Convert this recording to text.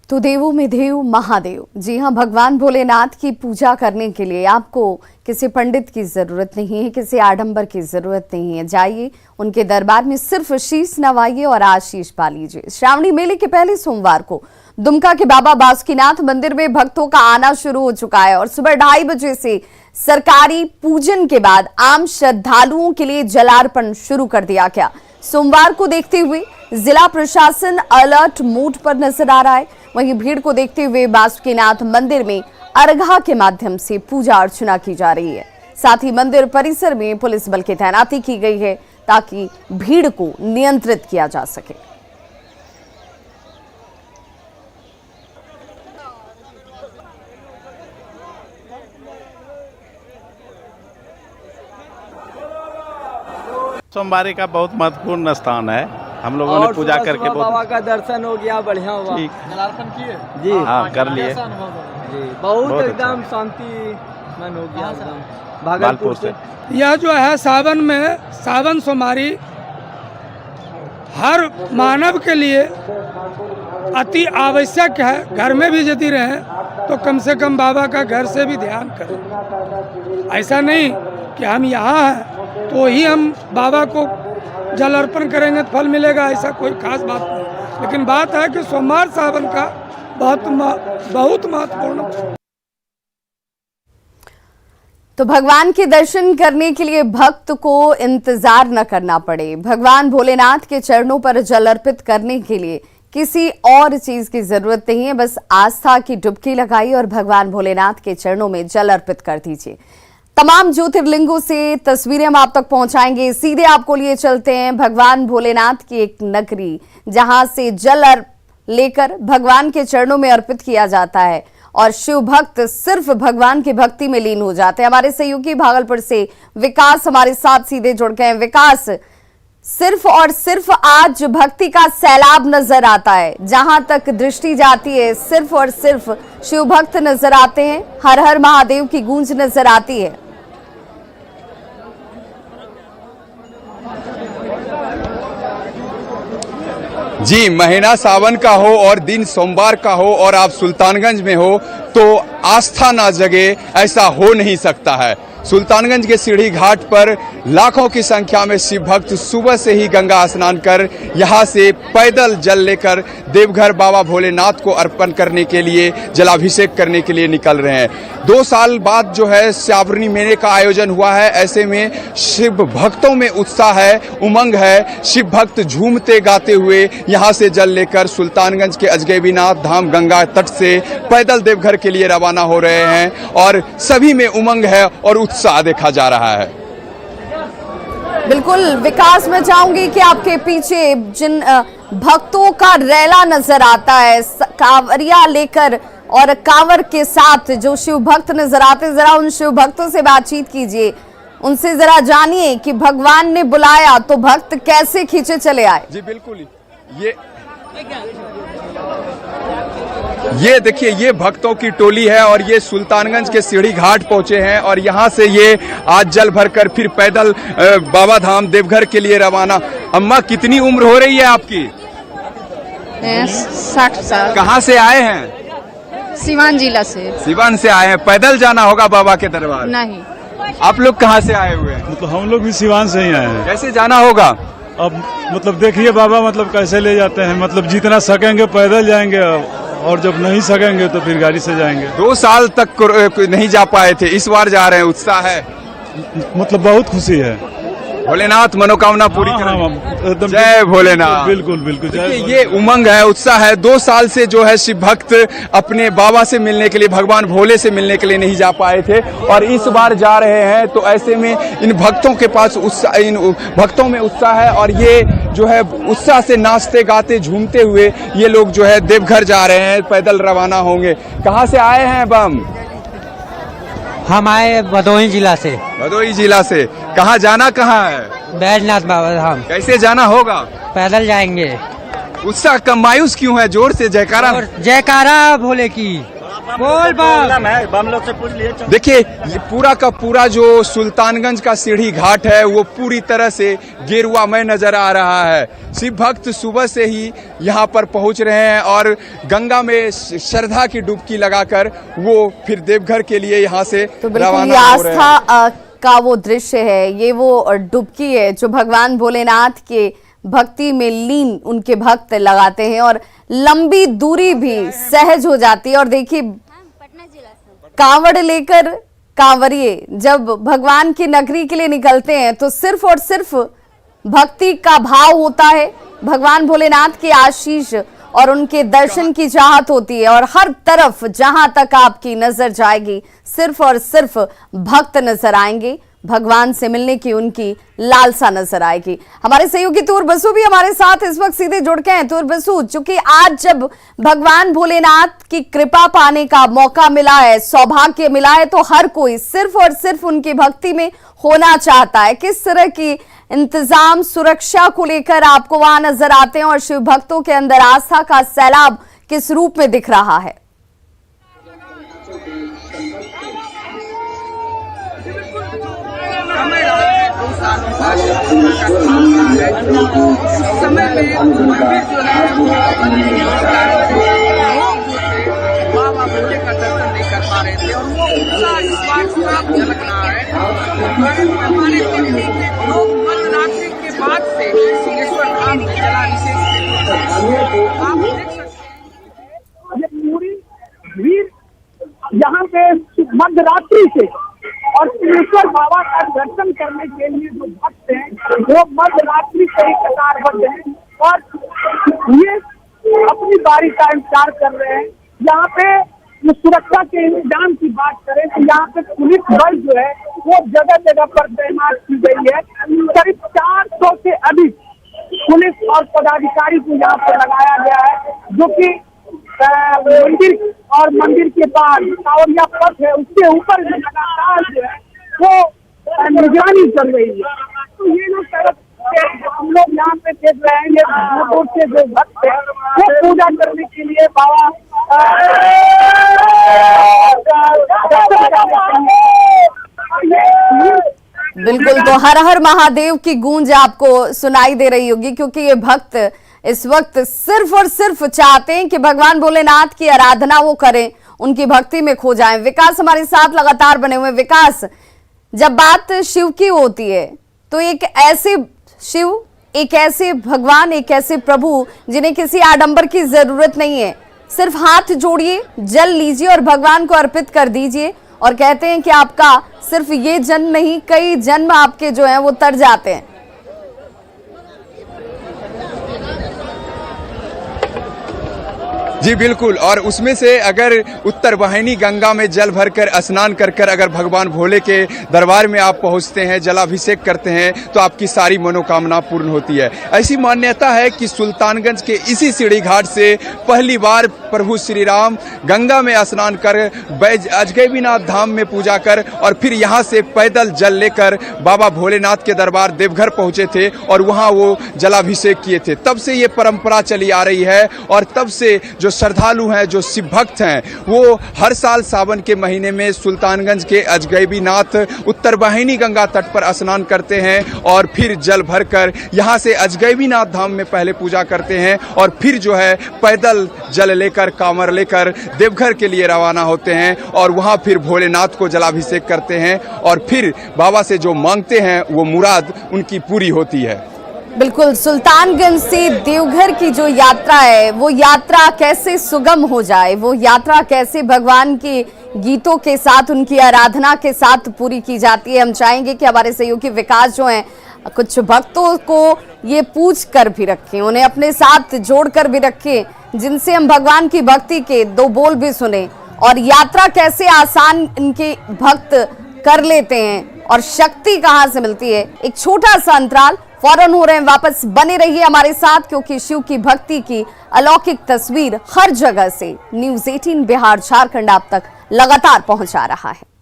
तो देवों में देव महादेव, जी हाँ, भगवान भोलेनाथ की पूजा करने के लिए आपको किसी पंडित की जरूरत नहीं है, किसी आडंबर की जरूरत नहीं है। जाइए उनके दरबार में, सिर्फ शीश नवाइए और आशीष पा लीजिए। श्रावणी मेले के पहले सोमवार को दुमका के बाबा बासुकीनाथ मंदिर में भक्तों का आना शुरू हो चुका है और सुबह 2:30 बजे से सरकारी पूजन के बाद आम श्रद्धालुओं के लिए जलार्पण शुरू कर दिया गया। सोमवार को देखते हुए जिला प्रशासन अलर्ट मोड पर नजर आ रहा है। वहीं भीड़ को देखते हुए बासुकीनाथ मंदिर में अर्घा के माध्यम से पूजा अर्चना की जा रही है। साथ ही मंदिर परिसर में पुलिस बल की तैनाती की गई है ताकि भीड़ को नियंत्रित किया जा सके। सोमवारी का बहुत महत्वपूर्ण स्थान है। हम लोगों ने पूजा करके बाबा का दर्शन हो गया, बढ़िया हुआ। जलार्पण किए जी, हाँ कर लिए जी, बहुत एकदम शांति मन हो गया भागलपुर से। यह जो है सावन में सावन सोमवारी हर मानव के लिए अति आवश्यक है। घर में भी यदि रहे तो कम से कम बाबा का घर से भी ध्यान करें। ऐसा नहीं कि हम यहाँ हैं तो ही हम बाबा को जल अर्पण करेंगे तो फल मिलेगा, ऐसा कोई खास बात नहीं। लेकिन बात है कि सोमवार सावन का बहुत महत्वपूर्ण। तो भगवान के दर्शन करने के लिए भक्त को इंतजार न करना पड़े। भगवान भोलेनाथ के चरणों पर जल अर्पित करने के लिए किसी और चीज की जरूरत नहीं है। बस आस्था की डुबकी लगाइए और भगवान भोलेनाथ के चरणों में जल अर्पित कर दीजिए। तमाम ज्योतिर्लिंगों से तस्वीरें हम आप तक पहुंचाएंगे। सीधे आपको लिए चलते हैं भगवान भोलेनाथ की एक नगरी, जहां से जल लेकर भगवान के चरणों में अर्पित किया जाता है और शिव भक्त सिर्फ भगवान की भक्ति में लीन हो जाते हैं। हमारे सहयोगी भागलपुर से विकास हमारे साथ सीधे जुड़ गए हैं। विकास, सिर्फ और सिर्फ आज भक्ति का सैलाब नजर आता है। जहां तक दृष्टि जाती है सिर्फ और सिर्फ शिव भक्त नजर आते हैं, हर हर महादेव की गूंज नजर आती है। जी, महीना सावन का हो और दिन सोमवार का हो और आप सुल्तानगंज में हो तो आस्था ना जगे, ऐसा हो नहीं सकता है। सुल्तानगंज के सीढ़ी घाट पर लाखों की संख्या में शिव भक्त सुबह से ही गंगा स्नान कर यहां से पैदल जल लेकर देवघर बाबा भोलेनाथ को अर्पण करने के लिए, जलाभिषेक करने के लिए निकल रहे हैं। 2 साल बाद जो है श्रावणी मेले का आयोजन हुआ है। ऐसे में शिव भक्तों में उत्साह है, उमंग है। शिव भक्त झूमते गाते हुए यहां से जल लेकर सुल्तानगंज के अजगैबीनाथ धाम गंगा तट से पैदल देवघर के लिए रवाना हो रहे हैं और सभी में उमंग है और उत्साह देखा जा रहा है। बिल्कुल विकास, मैं चाहूंगी कि आपके पीछे जिन भक्तों का रैला नजर आता है कांवरिया लेकर और कांवर के साथ जो शिव भक्त नजर आते, जरा उन शिव भक्तों से बातचीत कीजिए, उनसे जरा जानिए कि भगवान ने बुलाया तो भक्त कैसे खींचे चले आए। जी बिल्कुल, ये देखिए, ये भक्तों की टोली है और ये सुल्तानगंज के सीढ़ी घाट पहुंचे हैं और यहाँ से ये आज जल भरकर फिर पैदल बाबा धाम देवघर के लिए रवाना। अम्मा, कितनी उम्र हो रही है आपकी? 60 साल। कहाँ से आए हैं? सिवान जिला से। सिवान से आए हैं। पैदल जाना होगा बाबा के दरबार? नहीं। आप लोग कहाँ से आए हुए हैं? मतलब हम लोग भी सिवान से ही आए हैं। कैसे जाना होगा? अब मतलब देखिए बाबा मतलब कैसे ले जाते हैं, मतलब जितना सकेंगे पैदल जाएंगे और जब नहीं सकेंगे तो फिर गाड़ी से जाएंगे। 2 साल तक नहीं जा पाए थे, इस बार जा रहे हैं। उत्साह है, मतलब बहुत खुशी है। भोलेनाथ मनोकामना पूरी करें। जय भोलेनाथ। बिल्कुल बिल्कुल। ये उमंग है, उत्साह है। 2 साल से जो है शिव भक्त अपने बाबा से मिलने के लिए, भगवान भोले से मिलने के लिए नहीं जा पाए थे और इस बार जा रहे हैं। तो ऐसे में इन भक्तों के पास उत्साह, इन भक्तों में उत्साह है और ये जो है उत्साह से नाचते गाते झूमते हुए ये लोग जो है देवघर जा रहे हैं, पैदल रवाना होंगे। कहाँ से आए हैं बम? हम आए भदोही जिला से। भदोही जिला से। कहाँ जाना कहाँ है? बैजनाथ बाबा धाम। कैसे जाना होगा? पैदल जाएंगे। उत्साह कम, मायूस क्यों है? जोर से जयकारा। जयकारा भोले की। बोल बम। बम लोग से पूछ लिए। देखिए ये पूरा का पूरा जो सुल्तानगंज का सीढ़ी घाट है वो पूरी तरह से गेरुआमय नजर आ रहा है। शिव भक्त सुबह से ही यहाँ पर पहुंच रहे हैं और गंगा में श्रद्धा की डुबकी लगाकर वो फिर देवघर के लिए यहाँ से तो बिल्कुल ये रवाना हो रहे हैं। आस्था का वो दृश्य है, ये वो डुबकी है जो भगवान भोलेनाथ के भक्ति में लीन उनके भक्त लगाते हैं और लंबी दूरी भी सहज हो जाती है। और देखिए कांवड़ लेकर कांवरिये जब भगवान की नगरी के लिए निकलते हैं तो सिर्फ और सिर्फ भक्ति का भाव होता है, भगवान भोलेनाथ के आशीष और उनके दर्शन की चाहत होती है और हर तरफ जहां तक आपकी नजर जाएगी सिर्फ और सिर्फ भक्त नजर आएंगे, भगवान से मिलने की उनकी लालसा नजर आएगी। हमारे सहयोगी तूर बसु भी हमारे साथ इस वक्त सीधे जुड़ के हैं। तूर बसु, चूंकि आज जब भगवान भोलेनाथ की कृपा पाने का मौका मिला है, सौभाग्य मिला है, तो हर कोई सिर्फ और सिर्फ उनकी भक्ति में होना चाहता है। किस तरह की इंतजाम सुरक्षा को लेकर आपको वहां नजर आते हैं और शिव भक्तों के अंदर आस्था का सैलाब किस रूप में दिख रहा है? समय में मंदिर जो है बाबा भोले का दर्शन नहीं कर पा रहे थे और वो उत्साह इस बार साफ झलक रहा है। हमारे दिल्ली के लोग मध्यरात्रि के बाद से सिंहेश्वर धाम में जलाभिषेक आप देख सकते हैं पूरी भीड़ यहाँ पे मध्यरात्रि से और सिंहेश्वर बाबा का दर्शन करने के लिए जो भक्त हैं वो मध्यरात्रि से ही कतारबद्ध हैं और ये अपनी बारी का इंतजार कर रहे हैं। यहाँ पे सुरक्षा के इंतजाम की बात करें तो यहाँ पे पुलिस बल जो है वो जगह जगह पर तैनात की गई है। करीब 400 से अधिक पुलिस और पदाधिकारी को यहाँ पर लगाया गया है, जो कि मंदिर और मंदिर के पास कांवड़िया पथ है उसके ऊपर लगातार जो है वो निगरानी चल रही है। तो ये लोग तरफ हम लोग यहाँ पे देख रहे हैं, ये दूर से जो भक्त है वो पूजा करने के लिए बाबा बिल्कुल, तो हर हर महादेव की गूंज आपको सुनाई दे रही होगी क्योंकि ये भक्त इस वक्त सिर्फ और सिर्फ चाहते हैं कि भगवान भोलेनाथ की आराधना वो करें, उनकी भक्ति में खो जाएं। विकास हमारे साथ लगातार बने हुए। विकास, जब बात शिव की होती है तो एक ऐसे शिव, एक ऐसे भगवान, एक ऐसे प्रभु जिन्हें किसी आडंबर की जरूरत नहीं है, सिर्फ हाथ जोड़िए, जल लीजिए और भगवान को अर्पित कर दीजिए और कहते हैं कि आपका सिर्फ ये जन्म नहीं कई जन्म आपके जो हैं वो तर जाते हैं। जी बिल्कुल, और उसमें से अगर उत्तर वाहिनी गंगा में जल भरकर स्नान कर कर अगर भगवान भोले के दरबार में आप पहुंचते हैं, जलाभिषेक करते हैं तो आपकी सारी मनोकामना पूर्ण होती है। ऐसी मान्यता है कि सुल्तानगंज के इसी सीढ़ी घाट से पहली बार प्रभु श्री राम गंगा में स्नान कर अजगैबीनाथ धाम में पूजा कर और फिर यहाँ से पैदल जल लेकर बाबा भोलेनाथ के दरबार देवघर पहुंचे थे और वहाँ वो जलाभिषेक किए थे। तब से ये परंपरा चली आ रही है और तब से जो श्रद्धालु हैं, जो शिव भक्त हैं, वो हर साल सावन के महीने में सुल्तानगंज के अजगैबीनाथ उत्तर वाहिनी गंगा तट पर स्नान करते हैं और फिर जल भरकर यहाँ से अजगैबीनाथ धाम में पहले पूजा करते हैं और फिर जो है पैदल जल लेकर, कांवर लेकर देवघर के लिए रवाना होते हैं और वहाँ फिर भोलेनाथ को जलाभिषेक करते हैं और फिर बाबा से जो मांगते हैं वो मुराद उनकी पूरी होती है। बिल्कुल, सुल्तानगंज से देवघर की जो यात्रा है वो यात्रा कैसे सुगम हो जाए, वो यात्रा कैसे भगवान के गीतों के साथ, उनकी आराधना के साथ पूरी की जाती है। हम चाहेंगे कि हमारे सहयोगी विकास जो हैं कुछ भक्तों को ये पूछ कर भी रखें, उन्हें अपने साथ जोड़ कर भी रखें, जिनसे हम भगवान की भक्ति के दो बोल भी सुने और यात्रा कैसे आसान इनके भक्त कर लेते हैं और शक्ति कहाँ से मिलती है। एक छोटा सा अंतराल, फौरन हो रहे हैं वापस, बने रहिए हमारे साथ क्योंकि शिव की भक्ति की अलौकिक तस्वीर हर जगह से न्यूज़ 18 बिहार झारखंड आप तक लगातार पहुंचा रहा है।